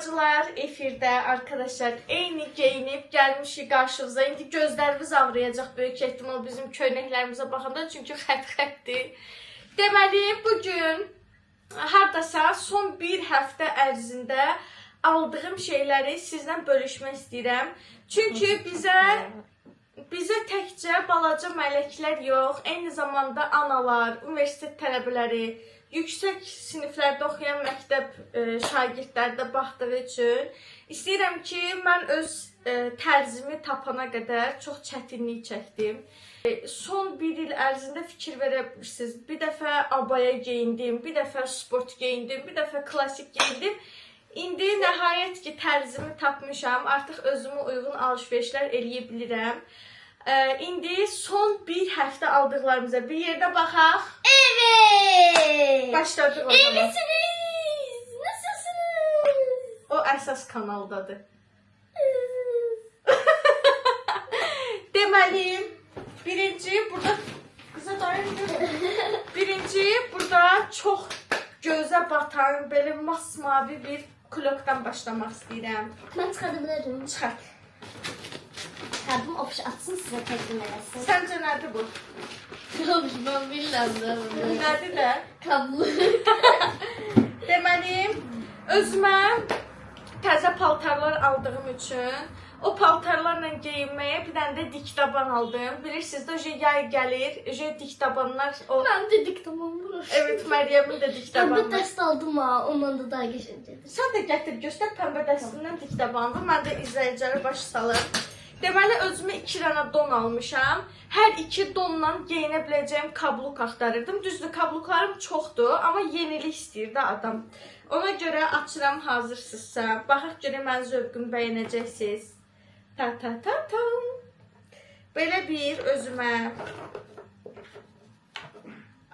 Bacılar efirdə arkadaşlar eyni geyinib gəlmişik qarşınıza. İndi gözlərimiz ağrıyacaq böyük ehtimal bizim köynəklərimizə baxanda çünki xət-xətdir. Deməli bugün hardasa son bir həftə ərzində aldığım şeyləri sizlə bölüşmək istəyirəm. Çünki bizə təkcə balaca mələklər yox, eyni zamanda analar, universitet tələbələri, yüksək siniflərdə oxuyan məktəb şagirdləri də baxdığı üçün istəyirəm ki, mən öz tərzimi tapana qədər çox çətinlik çəkdim. Son bir il ərzində fikir verə bilirsiniz. Bir dəfə abaya geyindim, bir dəfə sport geyindim, bir dəfə klasik geyindim. İndi nəhayət ki, tərzimi tapmışam. Artıq özümə uyğun alış-verişlər eləyə bilirəm. İndi son bir həftə aldıqlarımıza bir yerdə baxaq. Evet. Başladıq o zaman. İyisiniz. Nasılsınız? O əsas kanaldadır. Deməli, birinci burada çox gözə batan, belə masmavi bir klokdan başlamaq istəyirəm. Ben çıkarabilirim. Çıxart. Kalbim opuş atsın size təqdim eləsin. Səncə nədir bu? Ben bilmem. Nədir də? Kablo. Deməli, özümə təzə paltarlar aldığım üçün o paltarlarla geyinməyə bir dənə də dikdaban aldım. Bilirsiniz də, yay gəlir, dikdabanlar o... Ben de diktamam var. Evet, Məryəmin də dikdabanı. Pembe ders aldım ha. Ondan da daha geçincedir. Sən də gətir, göstər pəmbə dəstindən dikdabandı. Mən də izləyicilərə baş salım. Deməli, özümə 2 dənə don almışam. Hər 2 donla geyinə biləcəyim kabluk axtarırdım. Düzdür, kabluklarım çoxdur, amma yenilik istəyir də adam. Ona görə açıram hazırsınızsa. Baxaq görə mən zövqümü bəyənəcəksiniz. Ta-ta-ta-tam. Belə bir özümə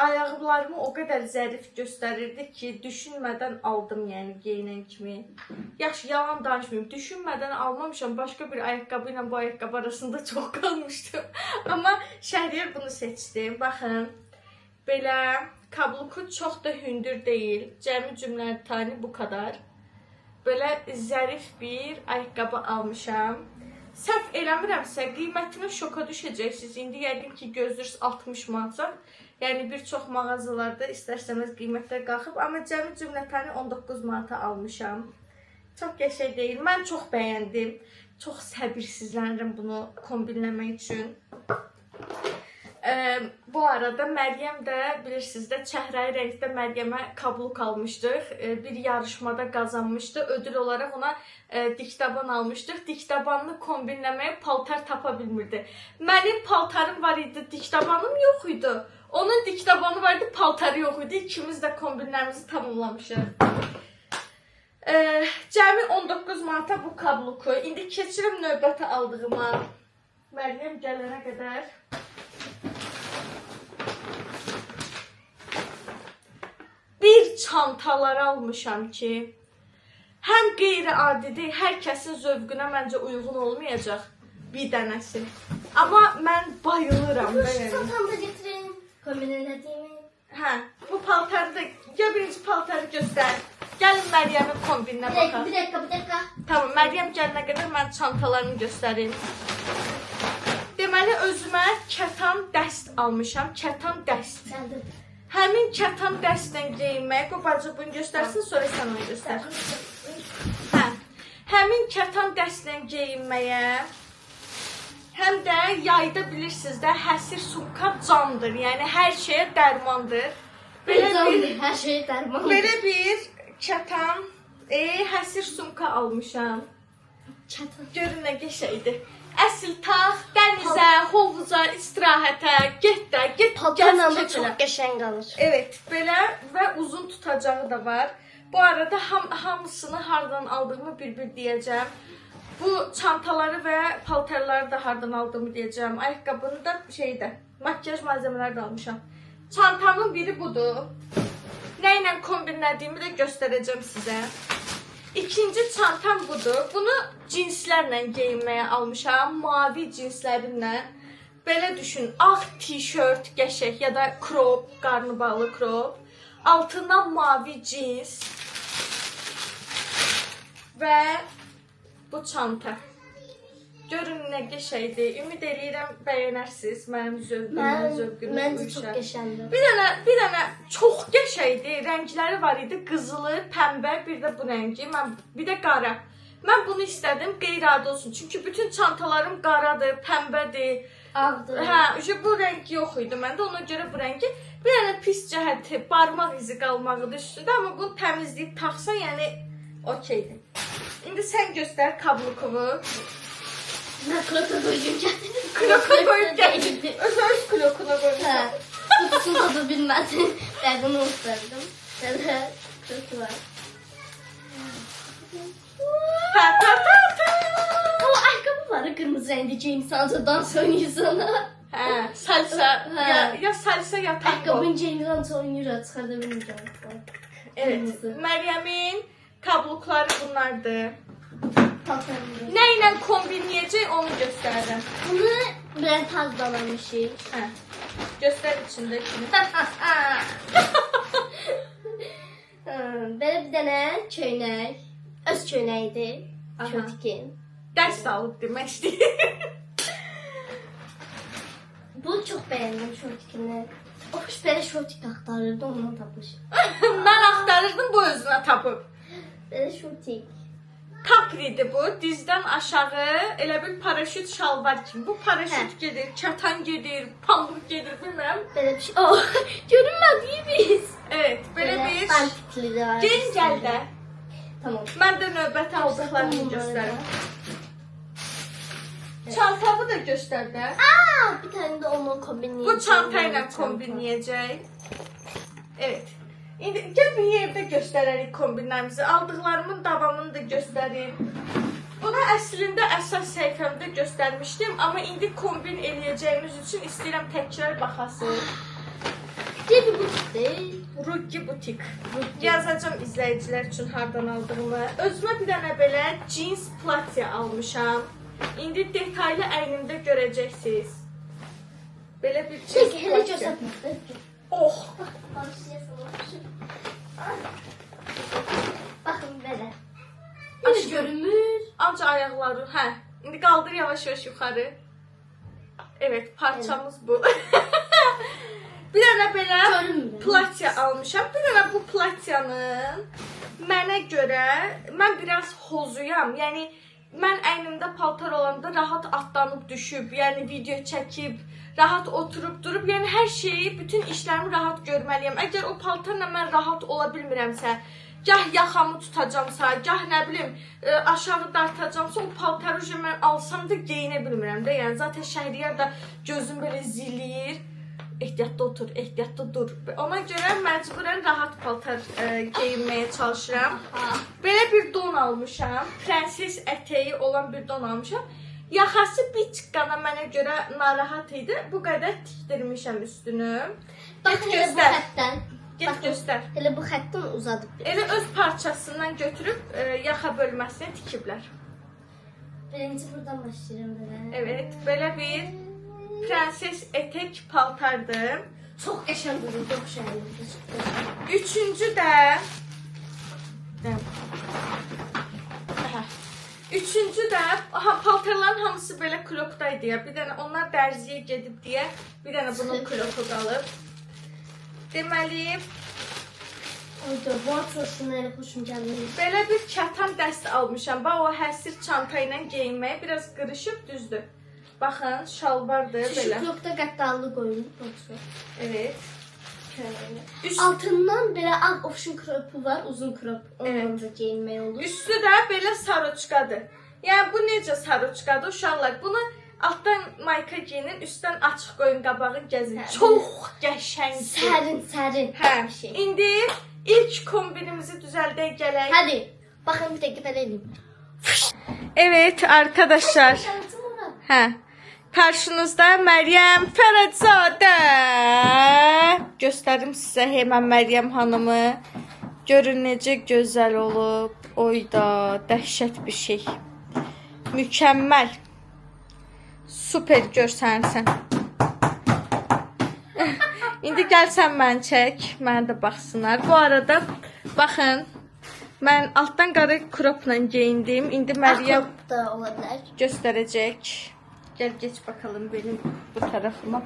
ayaqqabılarımı o qədər zərif göstərirdi ki, düşünmədən aldım, yəni geyinən kimi. Yaxşı, yalan danışmayayım, düşünmədən almamışam, başqa bir ayaqqabı ilə bu ayaqqabı arasında çox qalmışdım. Amma Şəhriyar bunu seçdim. Baxın, belə kabluku çox da hündür deyil, cəmi cümləli tani bu kadar. Belə zərif bir ayaqqabı almışam. Səhv eləmirəmsə, qiymətini şoka düşəcəksiniz. İndi yəqin ki, gözləyirsiniz 60 manat. Yəni bir çox mağazalarda istərsəniz qiymətlər qalxıb, amma cəmi cümlətəni 19 manata almışam. Çox qəşəng deyil. Mən çox bəyəndim. Çox səbirsizlənirəm bunu kombinləmək üçün. Bu arada Məryəm də bilirsiniz də çəhrayı rəngdə Məryəmə kabluk almışdıq. Bir yarışmada qazanmışdı. Ödül olaraq ona dikdaban almışdıq. Dikdabanını kombinləməyə paltar tapa bilmirdi. Mənim paltarım var idi, dikdabanım yox idi. Onun dikdabanı var idi, paltarı yox idi. İkimiz də kombinlərimizi tamamlamışıq. Cəmi 19 manata bu kabluku. İndi keçirəm növbəti aldığıma. Məryəm gələnə qədər. Bir çantalar almışam ki, həm qeyri-adidir, hər kəsin zövqünə məncə uyğun olmayacaq bir dənəsi. Amma mən bayılıram. Çantamı da getirin. Kombinlediğimi. Hə, bu paltarı da, ya birinci paltarı göstər. Gəlin Məryəmin kombinə baxaq. Bir dakika. Tamam, Məryəm gələnə qədər mən çantalarını göstərim. Deməli, özümə kətan dəst almışam, kətan dəst. Geldim. Həmin kətan dəstlə geyinmək, o bacı bunu göstərsin, sonra sən onu göstər. Hə, həmin kətan dəstlə geyinməyə, həm də yayda bilirsiniz də, həsir sumka candır, yəni hər şeyə dərmandır. Her şey derman. Belə bir kətan, həsir sumka almışam. Çatan. Görün nə qəşəngdir. Əsl tax, dənizə, hovuza, istirahətə, get. Paltarla da çok qəşəng qalır. Evet, belə və uzun tutacağı da var. Bu arada hamısını hardan aldığımı bir deyəcəm. Bu çantaları və paltarları da hardan aldığımı deyəcəm. Ayaqqabını da makyaj malzəmələri də almışam. Çantamın biri budur. Nə ilə kombinlədiyimi də göstərəcəm sizə. İkinci çantam budur. Bunu cinslərlə geyinməyə almışam. Mavi cinslərimlə. Belə düşün, ağ tişört qəşəng ya da crop, qarnı bağlı crop. Altından mavi cins. və bu çanta. Görün nə qəşəngdir. Ümid eləyirəm bəyənərsiniz. Mənim zövqümə Məncə çox qəşəngdir. Bir dənə çox qəşəngdir. Rəngləri var idi. Qızılı, pəmbə, bir də bu rəngi. Bir də qara. Mən bunu istədim qeyri-adi olsun. Çünki bütün çantalarım qaradır, pəmbədir. Ağdır. Hə, bu rəng yox idi məndə. Ona görə bu rəngi bir dənə pis cəhəti, barmaq izi qalmağıdır üstündə. Amma bunu təmizləyib taxsan, yəni okeydir. İndi sən göstər kablukovu. Mən kloka qoyacağım gətirim. Kloka qoyub gətirdim. Öz klokuna qoymuşam. Kutusunu da bilmədim. Dərdini unutdum. Belə kloku var. O ayakkabı var, kırmızı renkli James Hunter dans oynuyorsun. Hə, salsa. Ya salsa ya tango. Ayakkabın James Hunter oynuyor, çıkartabilmeyeceğim. Evet. Məryəmin kablukları bunlardır. Tasarımlı. Nə ilə kombinləyəcək onu göstərirəm. Bunu biraz tazalamışıq. Hə. Göstər içindəkini. Belə bir dənə köynək. Öz köynəkdir. Aha. Şortikin. Dərs alıb demək istəyir. Bunu çox bəyəndim şortikini. O belə şortik axtarırdı, ondan tapmışım. Mən axtarırdım, bu özünə tapıb. Belə şortik. Kapridir bu, dizdən aşağı elə bir paraşüt şalvar kimi. Bu paraşüt gedir, çatan gedir, pambıq gedir, bilmirəm. Belə bir şey. Oh, görünmədik biz. Evet, belə bir. Bantikli də var. Gelin gəl də. Tamam. Mən də növbəti aldıqlarını göstərim. Çantamı da göstər də. Bir tane de onunla kombinleyeceğim. Bu çanta ilə kombinləyəcək. Evet. İndi gəl bir yerdə göstərərik kombinlərimizi. Aldıqlarımın davamını da göstərim. Bunu əslində əsas səhifəmdə göstərmişdim, amma indi kombin eləyəcəyimiz üçün istəyirəm təkrar baxasınız. Cebi butikdir. Ruggi butik. Yazacağım izləyicilər üçün hardan aldığımı. Özümə bir dənə belə jeans platya almışam. İndi detaylı əynimdə görəcəksiniz. Belə bir jeans Peki, hele platya. göstermez. Oh! Bakın böyle. Aşkım. Görünmür. Ancaq ayaqları, hə. İndi qaldır yavaş-yavaş yuxarı. Evet, parçamız bu. Bir dənə belə Görünmür. platya almışam. Bir dənə bu platyanın mənə görə, mən biraz hozuyam. Yəni, mən əynimdə paltar olanda rahat atlanıb düşüb, yəni video çəkib, rahat oturub durub, yəni hər şeyi, bütün işlərimi rahat görməliyəm. Əgər o paltarla mən rahat ola bilmirəmsə, gah yaxamı tutacamsa, gah nə bilim, aşağı dartacamsa, o paltarı mən alsam da geyinə bilmirəm də. Yəni zaten Şəhriyar da gözüm belə zilliyir. Ehtiyatda otur, ehtiyatda dur. Ona görə məcburən rahat paltar geyinməyə çalışıram. Belə bir don almışam. Prenses ətəyi olan bir don almışam. Yaxası bir çıqqana mənə görə narahat idi. Bu qədər tikdirmişəm üstünü. Bakın Get hele bu göstər. xətdən. Get Bakın, göstər. Hele bu xətdən uzadıb. Elə öz parçasından götürüb yaxa bölməsinə tikiblər. Birinci buradan başlayırım böyle. Evet, belə bir prenses etek paltardır. Çok qəşəng durur, çok şəhərli. Üçüncü də Üçüncü də paltarların hamısı belə klokdaydı ya. Bir dənə onlar dərziyə gedib deyə bir dənə bunun kloku qalıb. Deməli, Oyda, bu atlasına elə xoşum gəlir. belə bir kətan dəst almışam. Bax, o həsir çanta ilə geyinməyə biraz qırışıb düzdür. Baxın, şalvardır Şu belə. klopda qəddarlı qoyulub. Yoksa. Evet. Şöyle. Altından belə ağ option kropu var, uzun krop. Ondan da geyinmək olur. Üstü də belə saroçkadır. Yəni bu necə saroçkadır uşaqlar? Bunu altdan mayka geyinin, üstdən açıq qoyun, qabağı gəzin. Çox qəşəngdir. Sərin Hə. bir şey. İndi ilk kombinimizi düzəldək gələk. Hadi. Bakın bir dakika ben edeyim. Evet arkadaşlar. Hə. Qarşınızda Məryəm Fərədzadə. Göstərim sizə hemen Məryəm xanımı. Görün necə gözəl olub. Oyda, dəhşət bir şey. Mükəmməl. Super görsənsən. İndi gəlsən mən çək. Mənə də baxsınlar. Bu arada baxın. Mən altdan qara kropla geyindim. İndi Məryəm Akrop da ola bilər. göstərəcək. Gəl geç bakalım benim bu tarafıma.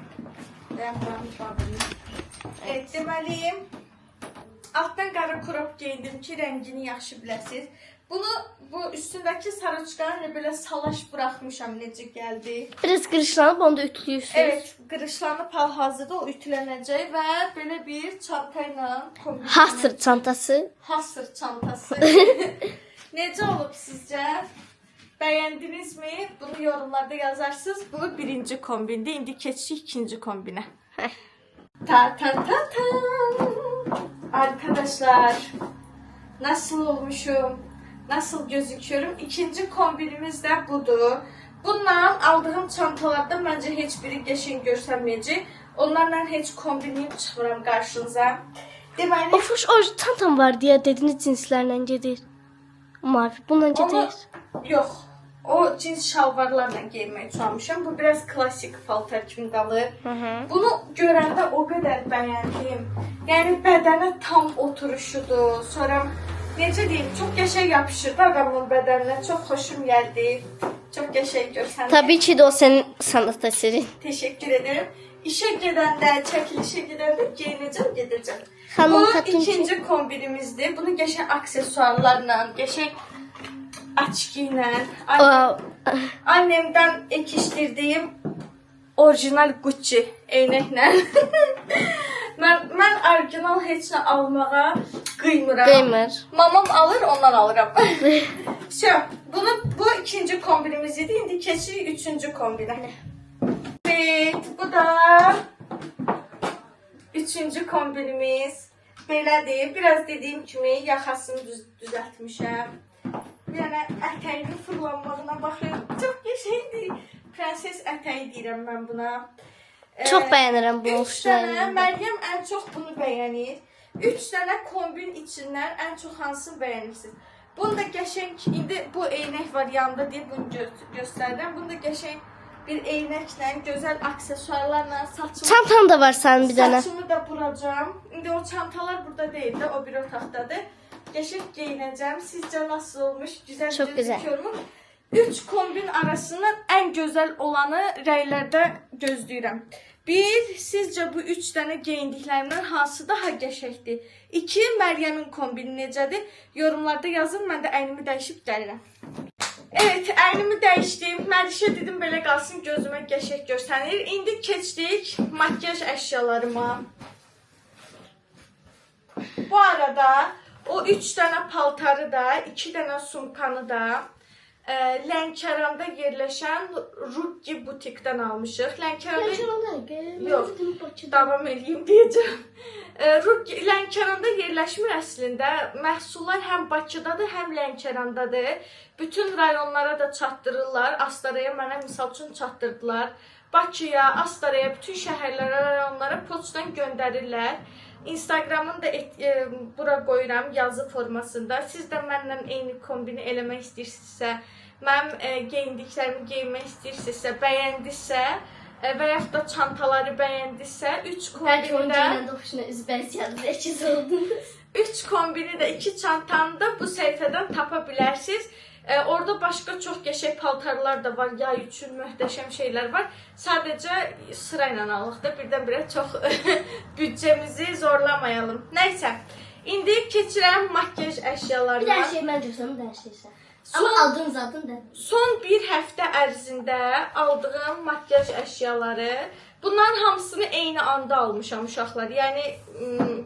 Evet, deməli altdan qara krop geyindim ki, rəngini yaxşı biləsiniz. Bunu bu üstündəki sarıçqanı belə salaş buraxmışam, necə gəldi. Biraz qırışlanıb onu da ütülüyorsunuz. Evet, qırışlanıb hal-hazırda o ütülənəcək və belə bir çanta ilə kombinasyon. Hasır çantası. Hasır çantası. Necə olub sizcə? Bəyəndinizmi? Bunu yorumlarda yazarsınız. Bu birinci kombindi. İndi keçirik ikinci kombinə. Ta ta ta ta. Arkadaşlar, nasıl olmuşum? Nasıl gözüküyorum? İkinci kombinimiz də budur. Bundan aldığım çantalarda məncə heç biri qəşəng görsənməyəcək. Onlarla heç kombinliyim çıxmıram qarşınıza. Deməli, Of, o çantam var diye dediniz cinslerle gedir. Mavi. Bununla gedir. yox. O cins şalvarlarla geyinməyə çalışmışam. Bu biraz klasik paltar kimi qalır. Bunu görəndə o qədər bəyəndim. Yəni bədənə tam oturuşudur. Sonra necə deyim, çox qəşəng yapışırdı adamın bədəninə. Çox xoşum gəldi. Çox qəşəng görsənir. Tabii ki de o senin sanat eserin. Teşekkür ederim. İşe gedəndə, çəkilişə gedəndə geyinəcəm, gedəcəm. Xanım Bu xatun ikinci kombinimizdir. Bunu qəşəng aksesuarlarla, qəşəng açki ilə, annemdən ekişdirdiyim orijinal Gucci eynəklə. mən orijinal heç nə almağa qıymıram. Gamer. Mamam alır, ondan alıram. Bu ikinci kombinimiz idi. İndi keçirik üçüncü kombinə. Evet, bu da üçüncü kombinimiz. Belədir. Biraz dediyim kimi yaxasını düzəltmişəm. Yəni ətəyinin fırlanmağına baxın. Çox qəşəngdir. Prenses ətəyi deyirəm mən buna. Çok beğenirim bu 3 dənə, oluşlarını. Məryəm ən çox bunu bəyənir. 3 dənə kombin içindən ən çox hansını bəyənirsiniz? Bunda qəşəng, indi bu eynək var yanında deyə bunu göstərirəm. Bunda qəşəng bir eynəklə, gözəl aksesuarlarla saçımı... Çantam da var senin bir tane. Saçımı da buracağım. İndi o çantalar burada değil de o bir otaqdadır. Qəşəng geyinəcəm. Sizcə nasıl olmuş? Güzel Çok güzel. gözüküyor mu? 3 kombin arasından en güzel olanı rəylərdə gözləyirəm. Bir, sizcə bu 3 dənə geyindiklərimdən hansı daha qəşəngdir? 2, Məryəmin kombini necədir? Yorumlarda yazın, mən də əynimi dəyişib gəlirəm. Evet, əynimi dəyişdim. Mərişə dedim belə qalsın, gözümə qəşəng görsənir. İndi keçdik makyaj əşyalarıma. Bu arada o 3 dənə paltarı da, 2 dənə sumkanı da Lənkəranda yerləşən Ruggi butikdən almışıq. Lənkəranda... Yox, davam edeyim deyəcəm. Lənkəranda yerləşmir əslində. Məhsullar həm Bakıdadır, həm Lənkərandadır. Bütün rayonlara da çatdırırlar. Astaraya mənə misal üçün çatdırdılar. Bakıya, Astaraya, bütün şəhərlərə, rayonlara poçtdan göndərirlər. Instagram'ın da bura qoyuram yazı formasında. Siz də mənlə eyni kombini eləmək istəyirsinizsə, mənim geyindiklərimi geyinmək istəyirsinizsə, bəyəndinizsə və yaxud da çantaları bəyəndinizsə, 3 kombini də 2 çantanı da bu səhifədən tapa bilərsiniz. Orada başqa çox qəşəng paltarlar da var, yay üçün möhtəşəm şeylər var. Sadəcə sırayla alıq da birdən-birə çox büdcəmizi zorlamayalım. Nəysə, indi keçirəm makyaj əşyalarına. Bir dənə şey mən görsəm, bir dənə şeysə. Amma aldığın zadın da. Son bir həftə ərzində aldığım makyaj əşyaları, bunların hamısını eyni anda almışam uşaqlar. Yəni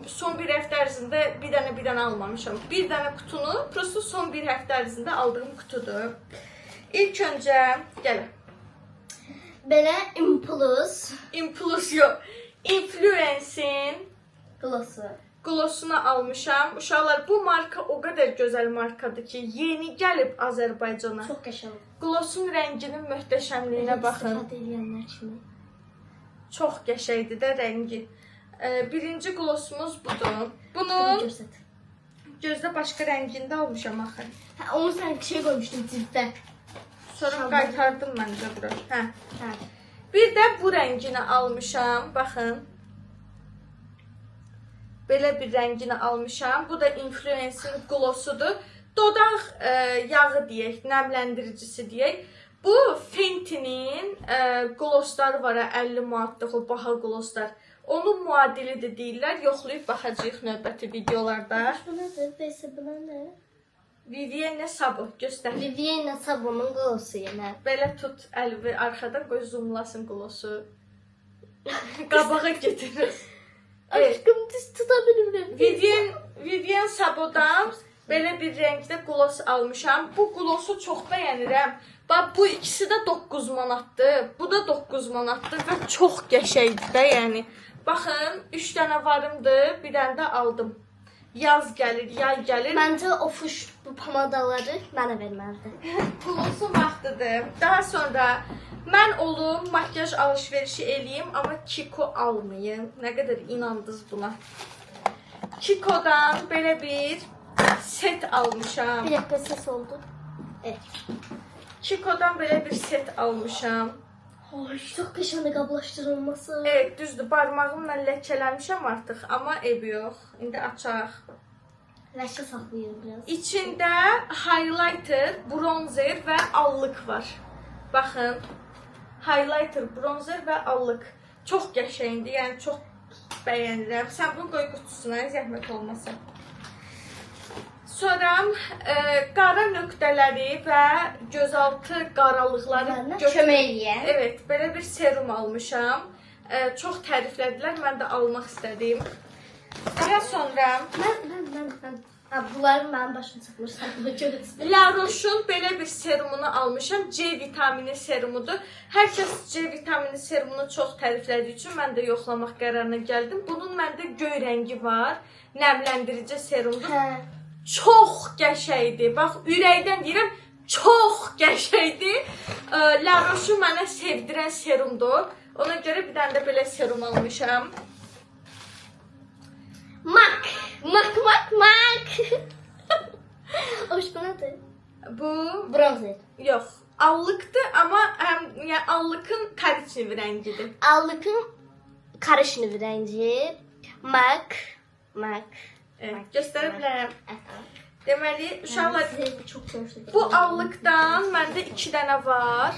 son bir həftə ərzində bir dənə almamışam. Bir dənə qutunu, prosto son bir həftə ərzində aldığım qutudur. İlk öncə, gəlin. Belə Impulse yox. Influence'in glossunu almışam. Uşaqlar, bu marka o qədər gözəl markadır ki, yeni gəlib Azərbaycana. Çox qəşəng. Glossun rənginin möhtəşəmliyinə baxın. İstifadə edənlər kimi. Çox qəşəngdir də rəngi. Birinci glossumuz budur. Bunun gözdə başqa rəngində almışam axı. Hə, onu sən şey qoymuşdun ciltdə. Sonra qaytardım məncə bura. Hə. Bir də bu rəngini almışam. Baxın. Belə bir rəngini almışam. Bu da Influence'in glossudur. Dodaq yağı deyək, nəmləndiricisi deyək. Bu Fenty'nin glossları var, 50 manatlıq o baha glosslar. Onun muadilidir deyirlər. Yoxlayıb baxacağıq növbəti videolarda. Bu nədir? Bəs bu nə? Vivienne Sabo göstər. Vivienne Sabo'nun glossu yenə. Belə tut əlvi arxada qoy zoomlasın glossu. Qabağa getirir. Aşkım düz tuta bilmirəm. Vivienne Sabo'dan belə bir rəngdə gloss almışam. Bu glossu çox bəyənirəm. Bax bu ikisi də 9 manatdır. Bu da 9 manatdır və çox qəşəngdir də, yəni. Baxın, 3 dənə varımdır, bir dənə də aldım. Yaz gəlir, yay gəlir. Məncə o fuş bu pomadaları mənə verməlidir. Glossun vaxtıdır. Daha sonra mən olum, makyaj alışverişi eləyim, amma Kiko almayım. Nə qədər inandınız buna. Kiko'dan belə bir set almışam. Bir dəqiqə ses oldu. Evet. Kiko'dan belə bir set almışam. Ay, çox qəşəng qablaşdırılması. Evet, düzdür. Barmağımla ləkələmişəm artıq, amma ev yox. İndi açaq. Rəşə saxlayıram biraz. İçində highlighter, bronzer və allıq var. Baxın. Highlighter, bronzer və allıq. Çox qəşəngdir, yəni çox bəyənirəm. Sən bunu qoy qutusuna, zəhmət olmasa. Sonra qara nöqtələri və gözaltı qaralıqları kömək eləyən. Evet, belə bir serum almışam. Çox təriflədilər, mən də almaq istədim. Daha sonra Mən. Bunları mənim başım çıxmırsan. La Roche'un belə bir serumunu almışam. C vitamini serumudur. Hər kəs C vitamini serumunu çox təriflədiyi üçün mən də yoxlamaq qərarına gəldim. Bunun məndə göy rəngi var. Nəmləndirici serumdur. Hə. Çox qəşəngdir. Bax, ürəkdən deyirəm, çox qəşəngdir. La Roche mənə sevdirən serumdur. Ona görə bir dənə də belə serum almışam. Mak. Hoş bu nədir? Bu Bronzer. yox, allıqdır, amma həm yəni allıqın korичневый rəngidir. Allıqın karışını rəngi. Mak. Evet, göstərə bilərəm. Deməli, uşaqlar Çox görüşdük. bu allıqdan məndə 2 dənə var.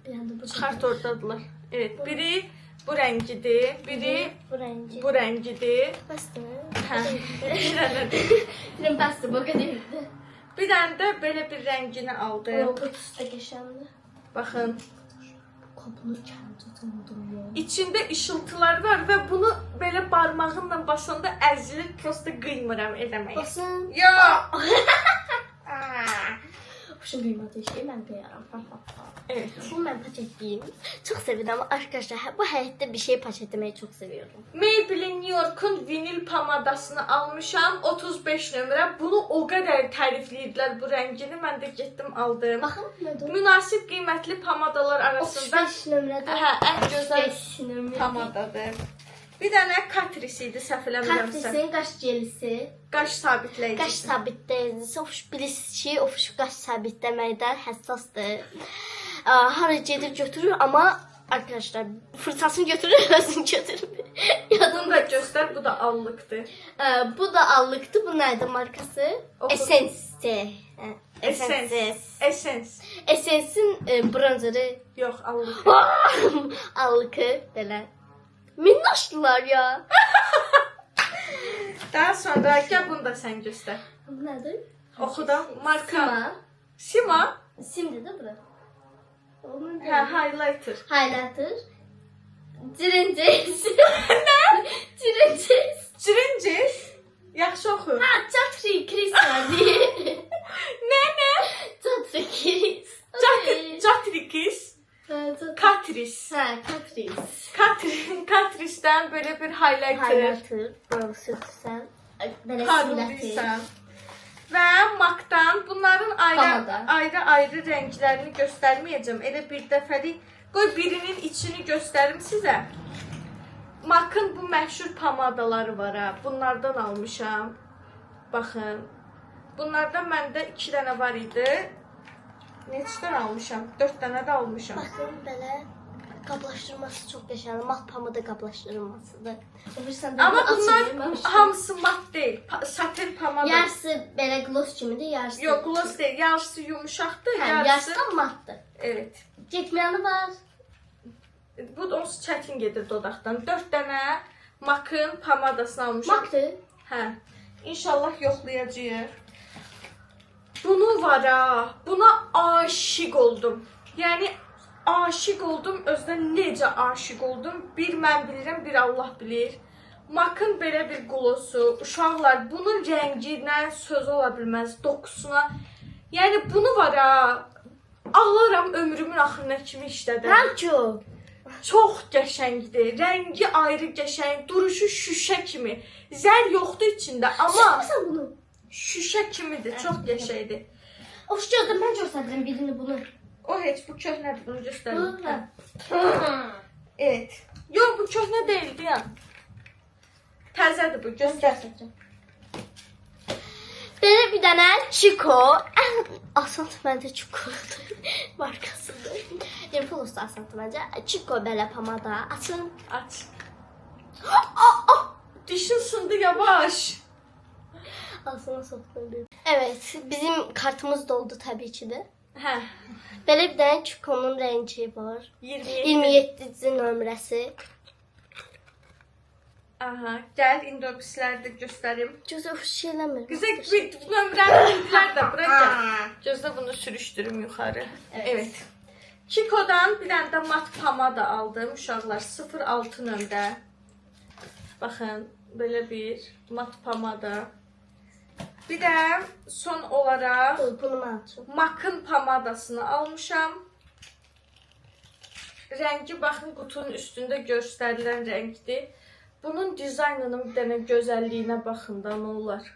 Bir anda bu Çıxart ordadılar. Evet, biri bu rəngidir, biri bu rəngi. bu rəngidir. Bəsdir. Hə, bir dənədir. Bilin bəsdir, bu qədər. Bir dənə də belə bir rəngini aldım. Bu kutusu da qəşəngdir. Baxın, Qapını kənd tutundum ya. içində işıltılar var və bunu belə barmağımla basanda əzilir, prosta qıymıram eləməyə. Basın. Ya! Hoşum duymadığı şey mən qoyaram. Evet. Bu mən paketliyim. Çox sevirəm arkadaşlar. Bu həyatda bir şey paketləməyi çox seviyorum. Maybelline New York'un vinil pomadasını almışam. 35 nömrə. Bunu o qədər tərifləyirdilər bu rəngini. Mən də getdim aldım. Baxın, nədir? Münasib qiymətli pomadalar arasında 35 nömrədə. hə, ən gözəl 5 nömrə. pomadadır. Bir dənə Catrice idi, səhv eləmirəmsə. Catrice'in qaş gelisi. Qaş sabitləyicisi. Qaş sabitləyicisi. Bilirsiniz ki, o qaş sabitləməkdən həssasdır. Hara gedir götürür, amma arkadaşlar fırçasını götürür, özünü götürmür. Bunu da göstər, bu da allıqdır. Bu da allıqdır. Bu nədir markası? Oxu. Essence. Essence'in bronzeri. Yox, allıq. Allıqı belə. Minnoşdular ya. Daha sonra gəl bunu da sən göstər. Bu nədir? Oxu da marka. Sima. Sima. Simdir də bura. Hə, highlighter. Highlighter. Cirincis. Nə? Cirincis. Cirincis. Yaxşı oxu. Ha, Catri Chris var diye. Nə? Catri Chris. Catrikis. Catrice. Ha, Catrice. Catrice'dən belə bir highlighter. Highlighter. Bronzer sən. Belə Parlayırsan. Və MAC-dan bunların Pomada. ayrı rənglərini göstərməyəcəm. Elə bir dəfəlik qoy birinin içini göstərim sizə. MAC-ın bu məşhur pomadaları var ha. Bunlardan almışam. Baxın. Bunlardan məndə 2 dənə var idi. Neçədən almışam? 4 dənə də almışam. Baxın belə. Qablaşdırması çox qəşəngdir. Mat pamuda qablaşdırılmasıdır. Amma bunlar hamısı mat deyil. Satin pamada. Yarısı belə gloss kimidir, yarısı. Yox, gloss deyil. Yarısı yumuşaqdır, yarısı da matdır. Evet. Getməyəni var. Bu onsuz çətin gedir dodaqdan. 4 dənə Makın pamadasını almışam. Matdır. Hə. İnşallah yoxlayacağıq. Bunu var ha. Buna aşiq oldum. Yəni aşiq oldum. Özdən necə aşiq oldum? Bir mən bilirəm, bir Allah bilir. Makın belə bir glossu. Uşaqlar, bunun rənginə söz ola bilməz, dokusuna. Yəni bunu var ha. Ağlaram ömrümün axırına kimi işlədim. Ranço. Çox qəşəngdir. Rəngi ayrı qəşəng, duruşu şüşə kimi. Zər yoxdur içində, amma Şəxsən bunu. şüşə kimidir. Çox qəşəngdir. Of, gördüm, mən göstərdim birini bunu. O heç bu köhnədir, bunu göstərim. Hə. Evet. Yox, bu köhnə deyildi ya. Təzədir bu, göstər. Belə bir dənə Chico. Asant məncə Chico'dur. Markasıdır. Impulse asant məncə. Chico belə pamada. Açın. Aç. Dişin sındı yavaş. Ağzına soxdum. Evet, bizim kartımız doldu təbii ki də. Hə. Belə bir dənə Chico'nun rəngi var. 27-ci nömrəsi. Aha, gəl indi o pisləri də göstərim. Gözə xoş eləmir. Qıza bir nömrəni bildilər də, bura gəl. Gözlə bunu sürüşdürüm yuxarı. Evet. Chico'dan bir dənə də mat pamada aldım uşaqlar. 06 nömrə. Baxın, belə bir mat pamada. Bir də son olaraq Bunu mən açım. Makın pamadasını almışam. Rəngi baxın qutunun üstündə göstərilən rəngdir. Bunun dizaynının bir dənə gözəlliyinə baxın da nə olar.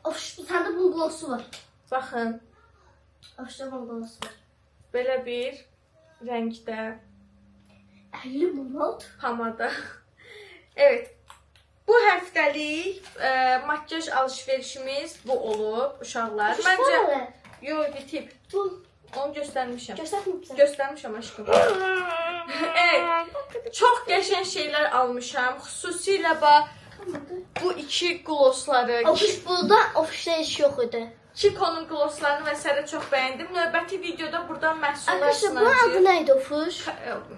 Of, səndə bunun glossu var. Baxın, Of, bunun glossu var. belə bir rəngdə 50 manat. pamada. Evet. Bu həftəlik makyaj alış-verişimiz bu olub uşaqlar. Məncə yox, bitib. Bu Onu göstərmişəm. göstərməyibsən. Göstərmişəm aşkım. Evet. Çox qəşəng şeylər almışam. Xüsusilə bu iki glossları. Of, burada ofisdə iş yox idi. Chico'nun glosslarını və sərə çox bəyəndim. Növbəti videoda buradan məhsullar Arkadaşlar, bunun adı sınacağıq. neydi ofuş?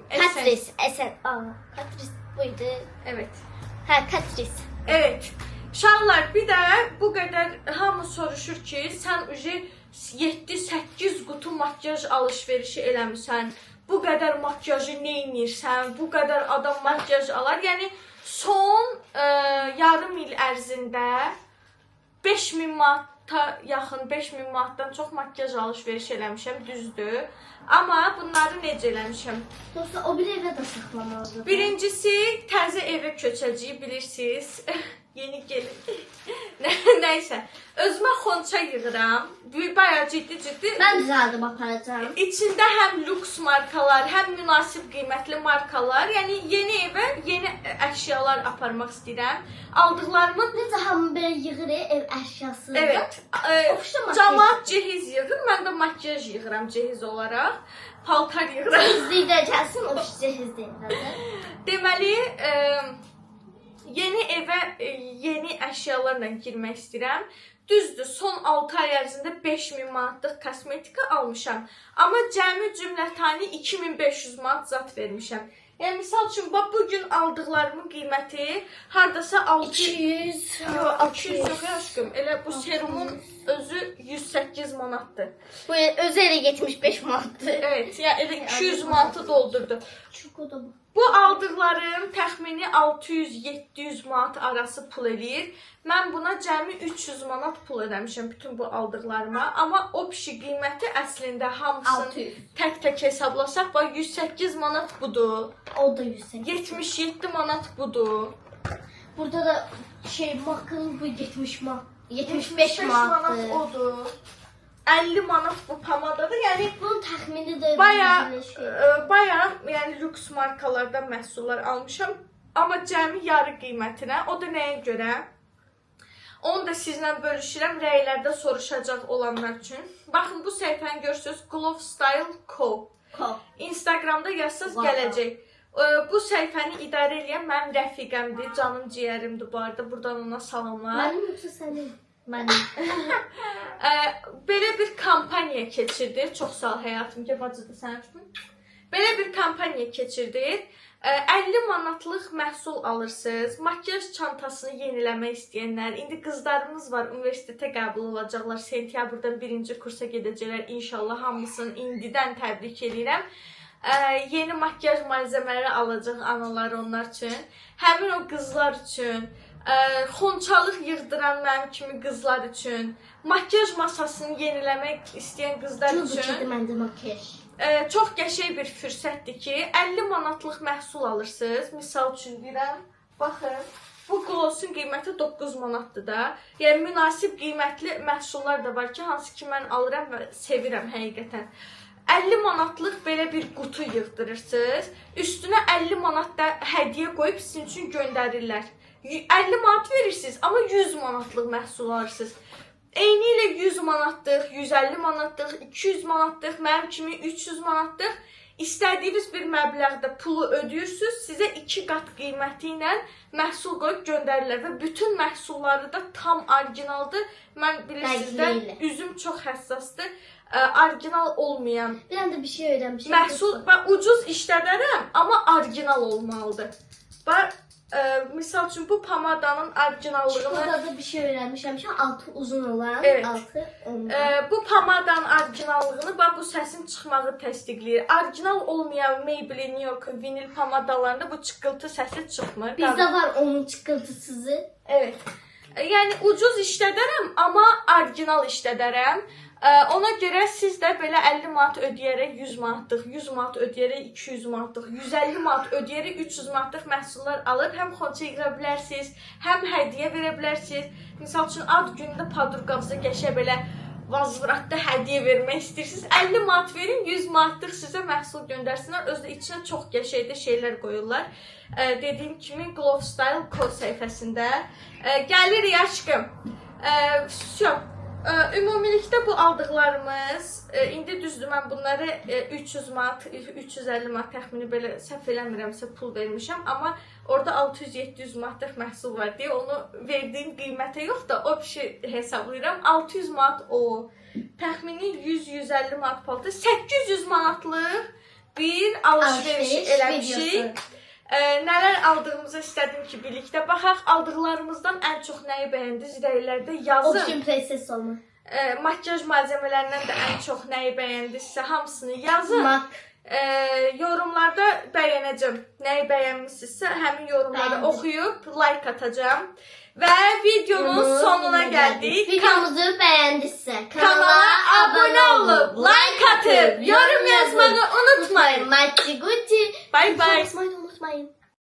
Katris. Esen. Katris buydu. Evet. Ha, Katris. Evet. Uşaqlar, bir də bu qədər hamı soruşur ki, sən ücə 7-8 qutu makyaj alış-verişi eləmirsən. Bu qədər makyajı nə edirsən? Bu qədər adam makyaj alar. Yəni son yarım il ərzində 5000 manata yaxın, 5000 manatdan çox makyaj alış-veriş eləmişəm, düzdür. Amma bunları necə eləmişəm? Dostlar, o bir evə də saxlamalıdır. Birincisi, təzə evə köçəcəyik, bilirsiniz. Yeni gelin. Nəysə, özümə xonça yığıram. Bayağı ciddi. Mən düzəldim aparacağım. İçində həm lüks markalar, həm münasib qiymətli markalar. Yəni yeni evə yeni əşyalar aparmaq istəyirəm. Aldıqlarımın Necə hamı belə yığır ev əşyası. evet, Ofisdə makyaj. camaat cehiz yığır, mən də makyaj yığıram cehiz olaraq. Paltar yığıram. Cehizliyə gəlsin, ofis cehizliyə. Deməli, yeni evə yeni əşyalarla girmək istəyirəm. Düzdür, son 6 ay ərzində 5000 manatlıq kosmetika almışam. Amma cəmi cümlətani 2500 manat zat vermişəm. Yəni misal üçün bax bu gün aldıqlarımın qiyməti hardasa 200. Yox, 600 yox aşkım. Elə bu serumun özü 108 manatdır. Bu özü elə 75 manatdır. Evet, ya elə 200 manatı doldurdu. Çox o da bu. Bu aldıqlarım təxmini 600-700 manat arası pul eləyir. Mən buna cəmi 300 manat pul ödəmişəm bütün bu aldıqlarıma. Amma o pişi qiyməti əslində hamısını 600. tək hesablasaq, bax 108 manat budur. O da 108. 77 manat budur. Burada da makın bu 70 manat. 75 manatdır. odur. 50 manat bu pamadadır. Yəni Bunun təxmini də bayağı yəni lüks markalardan məhsullar almışam. Amma cəmi yarı qiymətinə. O da nəyə görə? Onu da sizlə bölüşürəm. Rəylərdə soruşacaq olanlar üçün. Baxın, bu səhifəni görürsünüz. Glove Style Co. Ko. Instagramda yazsaz Wow. gələcək. Bu səhifəni idarə edən mənim rəfiqəmdir, canım ciyərimdir bu arada. Buradan ona salamlar. Mənim yoxsa sənin? Mənim. Belə bir kampaniya keçirdi. Çox sağ ol həyatım, ki, bacıdır sənin üçün. Belə bir kampaniya keçirdi. 50 manatlıq məhsul alırsınız. Makyaj çantasını yeniləmək istəyənlər, indi qızlarımız var, universitetə qəbul olacaqlar. Sentyabrdan 1-ci kursa gedəcəklər. İnşallah hamısını indidən təbrik edirəm. Yeni makyaj malzəmələri alacaq analar onlar üçün. Həmin o qızlar üçün, xonçalıq yığdıran mənim kimi qızlar üçün, makyaj masasını yeniləmək istəyən qızlar üçün. Cübükədə məndə makyaj. Çox qəşəng bir fürsətdir ki, 50 manatlıq məhsul alırsınız. Misal üçün deyirəm, baxın, bu qlosun qiyməti 9 manatdır da. Yəni, münasib qiymətli məhsullar da var ki, hansı ki, mən alıram və sevirəm həqiqətən. 50 manatlıq belə bir qutu yığdırırsınız. Üstünə 50 manat da hədiyyə qoyub sizin üçün göndərirlər. 50 manat verirsiniz, amma 100 manatlıq məhsul alırsınız. Eyni ilə 100 manatlıq, 150 manatlıq, 200 manatlıq, mənim kimi 300 manatlıq. İstədiyiniz bir məbləğdə pulu ödəyirsiniz, sizə 2 qat qiyməti ilə məhsul qoyub göndərirlər və bütün məhsulları da tam orijinaldır. Mən bilirsiniz də, üzüm çox həssasdır. Orijinal olmayan Bir anda bir şey öyrənmişəm. məhsul, mən ucuz işlədərəm, amma orijinal olmalıdır. Bax, misal üçün bu pamadanın orijinallığını... Burada da bir şey öyrənmişəm ki, altı uzun olan, Evet. altı ondan. Bu pamadanın orijinallığını, bax, bu səsin çıxmağı təsdiqləyir. Orijinal olmayan Maybelline, New York vinil pamadalarında bu çıqqıltı səsi çıxmır. Bizdə var onun çıqqıltısızı. Evet. Yəni, ucuz işlədərəm, amma orijinal işlədərəm. Ona görə siz də belə 50 manat ödəyərək 100 manatlıq, 100 manat ödəyərək 200 manatlıq, 150 manat ödəyərək 300 manatlıq məhsullar alıb həm xonça yığa bilərsiniz, həm hədiyyə verə bilərsiniz. Misal üçün, ad günündə padruqanıza qəşəng belə vazvratda hədiyyə vermək istəyirsiniz. 50 manat verin, 100 manatlıq sizə məhsul göndərsinlər. Özdə içinə çox qəşəngdə şeylər qoyurlar. Dediyim kimi Glove Style kod səhifəsində. Gəlirik aşkım. Ümumilikdə bu aldıqlarımız, indi düzdür mən bunları 300 manat, 350 manat təxmini belə səhv eləmirəmsə pul vermişəm, amma orada 600-700 manatlıq məhsul var deyə onu verdiyim qiymətə yox da o bir şey hesablayıram. 600 manat o, təxmini 100-150 manat paltı, 800 manatlıq bir alışveriş eləmişik. Nələr aldığımızı istədim ki, birlikdə baxaq. Aldıqlarımızdan ən çox nəyi bəyəndiniz? Rəylərdə yazın. Option Princess olma. Makyaj malzəmələrindən də ən çox nəyi bəyəndinizsə hamısını yazın. Yorumlarda bəyənəcəm. Nəyi bəyənmişsinizsə həmin yorumları oxuyub like atacağım. Və videonun sonuna gəldik. Videomuzu bəyəndinizsə Kanala abunə olub, like atıb, yorum yazmağı unutmayın. Matchi Gucci. Bye bye. Unutmayın.